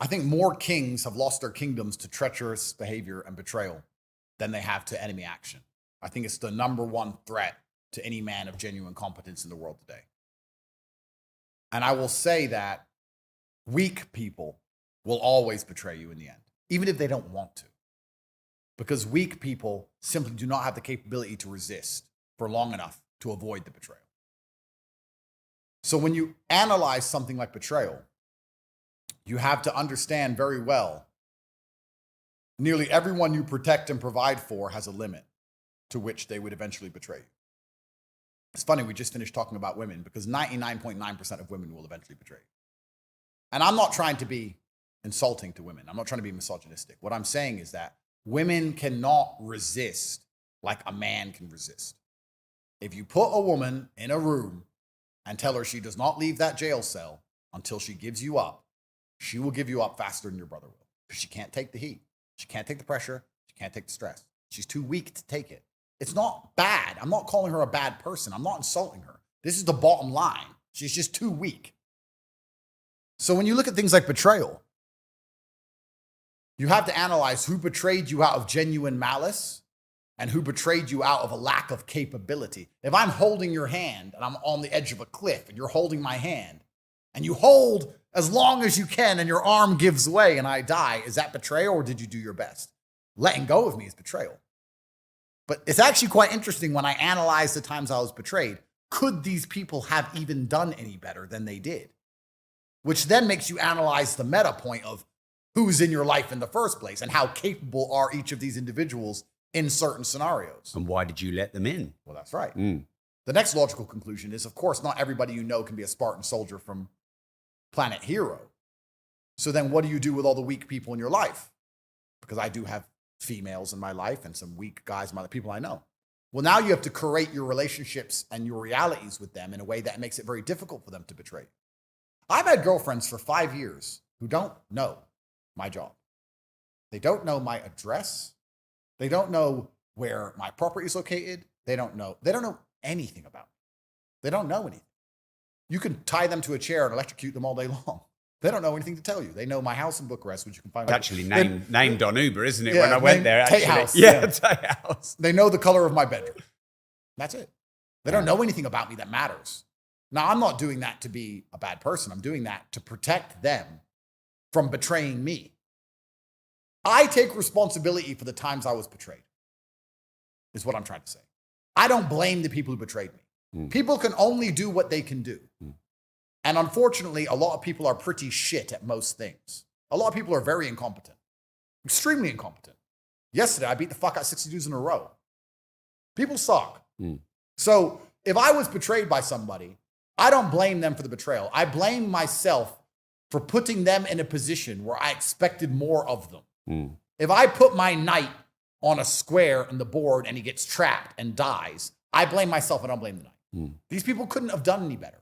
I think more kings have lost their kingdoms to treacherous behavior and betrayal than they have to enemy action. I think it's the number one threat to any man of genuine competence in the world today. And I will say that weak people will always betray you in the end, even if they don't want to. Because weak people simply do not have the capability to resist for long enough to avoid the betrayal. So when you analyze something like betrayal, you have to understand very well, nearly everyone you protect and provide for has a limit to which they would eventually betray you. It's funny, we just finished talking about women because 99.9% of women will eventually betray you. And I'm not trying to be insulting to women. I'm not trying to be misogynistic. What I'm saying is that women cannot resist like a man can resist. If you put a woman in a room and tell her she does not leave that jail cell until she gives you up, she will give you up faster than your brother will because she can't take the heat. She can't take the pressure. She can't take the stress. She's too weak to take it. It's not bad. I'm not calling her a bad person. I'm not insulting her. This is the bottom line. She's just too weak. So when you look at things like betrayal, you have to analyze who betrayed you out of genuine malice and who betrayed you out of a lack of capability. If I'm holding your hand and I'm on the edge of a cliff and you're holding my hand and you hold as long as you can and your arm gives way and I die, is that betrayal or did you do your best? Letting go of me is betrayal. But it's actually quite interesting when I analyze the times I was betrayed. Could these people have even done any better than they did? Which then makes you analyze the meta point of who's in your life in the first place and how capable are each of these individuals in certain scenarios. And why did you let them in? Well, that's right. The next logical conclusion is, of course, not everybody you know can be a Spartan soldier from Planet Hero. So then what do you do with all the weak people in your life? Because I do have females in my life and some weak guys, people I know. Well, now you have to curate your relationships and your realities with them in a way that makes it very difficult for them to betray you. I've had girlfriends for 5 years who don't know my job. They don't know my address. They don't know where my property is located. They don't know anything about me. They don't know anything. You can tie them to a chair and electrocute them all day long. They don't know anything to tell you. They know my house in Bucharest, which you can find. It's actually named on Uber, isn't it? Yeah, when I went there, Tate actually. House. Yeah, Tate House. They know the color of my bedroom. That's it. They don't know anything about me that matters. Now, I'm not doing that to be a bad person. I'm doing that to protect them from betraying me. I take responsibility for the times I was betrayed, is what I'm trying to say. I don't blame the people who betrayed me. People can only do what they can do. And unfortunately, a lot of people are pretty shit at most things. A lot of people are very incompetent, extremely incompetent. Yesterday, I beat the fuck out 60 dudes in a row. People suck. So if I was betrayed by somebody, I don't blame them for the betrayal. I blame myself for putting them in a position where I expected more of them. If I put my knight on a square in the board and he gets trapped and dies, I blame myself, I don't blame the knight. These people couldn't have done any better.